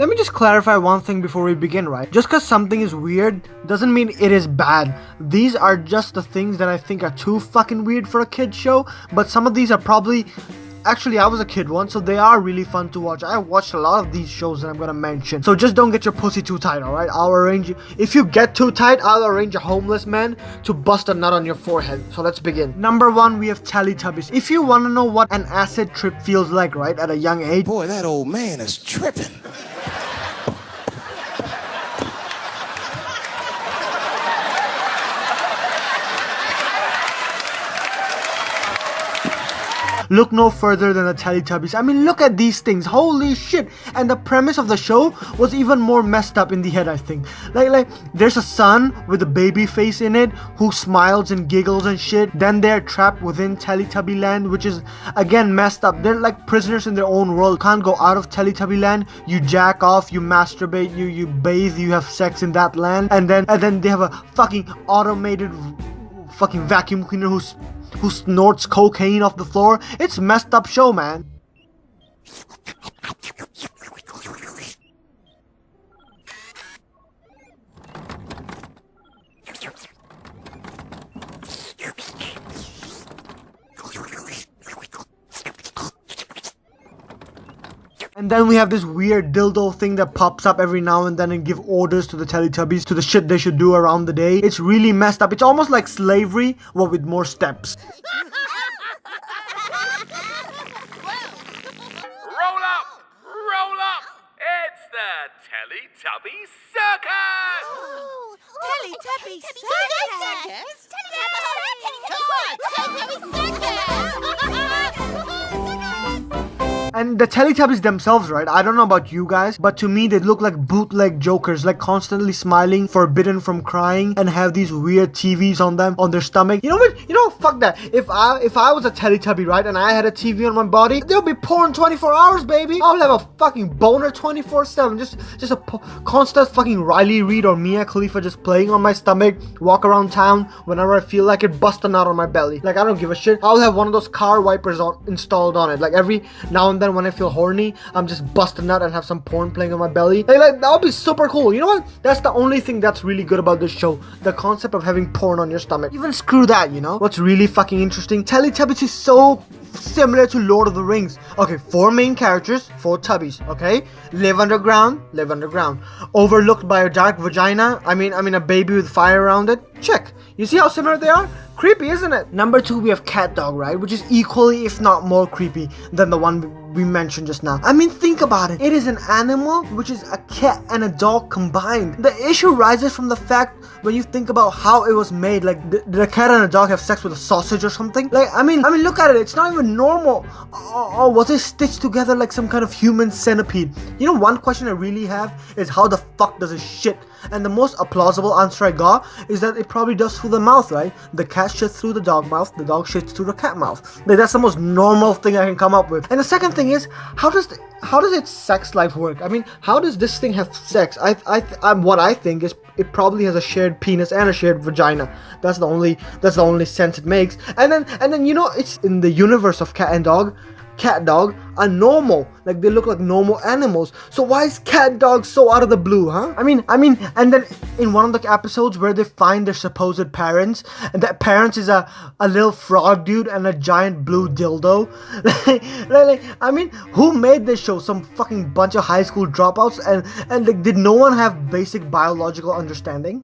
Let me just clarify one thing before we begin, right? Just because something is weird doesn't mean it is bad. These are just the things that I think are too fucking weird for a kid's show, but some of these are probably... Actually, I was a kid once, so they are really fun to watch. I watched a lot of these shows that I'm gonna mention. So just don't get your pussy too tight, alright? I'll arrange you. If you get too tight, I'll arrange a homeless man to bust a nut on your forehead. So let's begin. Number 1, we have Teletubbies. If you wanna know what an acid trip feels like, right, at a young age. Boy, that old man is tripping. Look no further than the Teletubbies. I mean, look at these things. Holy shit. And the premise of the show was even more messed up in the head, I think. Like there's a son with a baby face in it who smiles and giggles and shit. Then they're trapped within Teletubby land, which is again messed up. They're like prisoners in their own world. Can't go out of Teletubby land. You jack off, you masturbate, you bathe, you have sex in that land. And then they have a fucking automated fucking vacuum cleaner who snorts cocaine off the floor. It's a messed up show, man. And then we have this weird dildo thing that pops up every now and then and give orders to the Teletubbies to the shit they should do around the day. It's really messed up. It's almost like slavery, but with more steps. Roll up! Roll up! It's the Teletubby Circus! Oh, Teletubby Circus! Teletubby Circus! And the Teletubbies themselves, right? I don't know about you guys, but to me they look like bootleg jokers, like constantly smiling, forbidden from crying, and have these weird TVs on them, on their stomach. You know what? You know, fuck that. If I was a Teletubby, right, and I had a TV on my body, there'll be porn 24 hours, baby. I'll have a fucking boner 24/7. Just a constant fucking Riley Reid or Mia Khalifa just playing on my stomach, walk around town whenever I feel like it, bust a nut on my belly. Like, I don't give a shit. I'll have one of those car wipers installed on it. Like, every now and then when I feel horny, I'm just bust a nut and have some porn playing on my belly. Like that would be super cool. You know what? That's the only thing that's really good about this show. The concept of having porn on your stomach. Even screw that, you know? What's really fucking interesting? Teletubbies is so similar to Lord of the Rings. Okay, 4 main characters, 4 tubbies, okay? Live underground. Overlooked by a dark vagina. I mean a baby with fire around it. Check. You see how similar they are? Creepy, isn't it? Number 2, we have CatDog, right? Which is equally, if not more creepy than the one we mentioned just now. I mean, think about it. It is an animal which is a cat and a dog combined. The issue rises from the fact when you think about how it was made. Like, did a cat and a dog have sex with a sausage or something? Like, I mean, look at it. It's not even normal. Or was it stitched together like some kind of human centipede? You know, one question I really have is how the fuck does it shit? And the most plausible answer I got is that it probably does through the mouth, right? The cat shits through the dog mouth, the dog shits through the cat mouth. Like, that's the most normal thing I can come up with. And the second thing is, how does its sex life work? I mean, how does this thing have sex? What I think is it probably has a shared penis and a shared vagina. That's the only sense it makes. And then you know, it's in the universe of cat and dog. CatDog are normal, like they look like normal animals. So why is CatDog so out of the blue, huh? I mean, and then in one of the episodes where they find their supposed parents, and that parents is a little frog dude and a giant blue dildo. I mean, who made this show? Some fucking bunch of high school dropouts, and like, did no one have basic biological understanding?